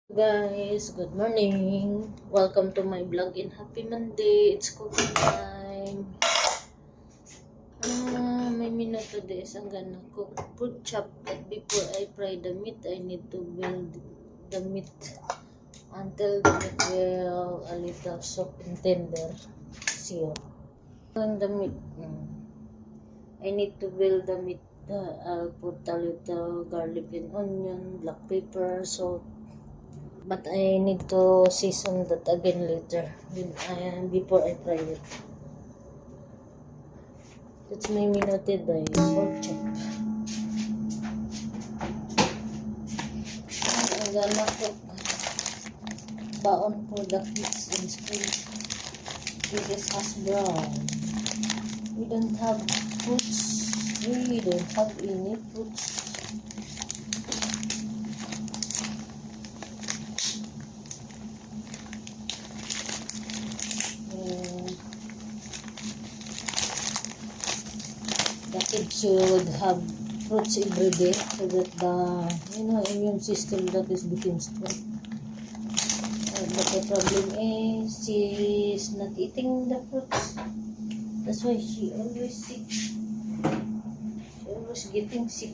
Guys, good morning. Welcome to my vlog and happy Monday. It's cooking time. May minuto this. I'm gonna cook pork chop. But before I fry the meat, I need to build the meat until the meat will a little soft and tender. See you. The meat. I need to build the meat. I'll put a little garlic and onion, black pepper, salt. But I need to season that again later before I fry it. It's my minuted by pork chop. I'm gonna cook baon for the kids in school. This is hash brown. We don't have fruits. We don't have any fruits. The kids should have fruits every day so that the immune system that is become strong. But the problem is she's not eating the fruits. That's why she always sick. She always getting sick.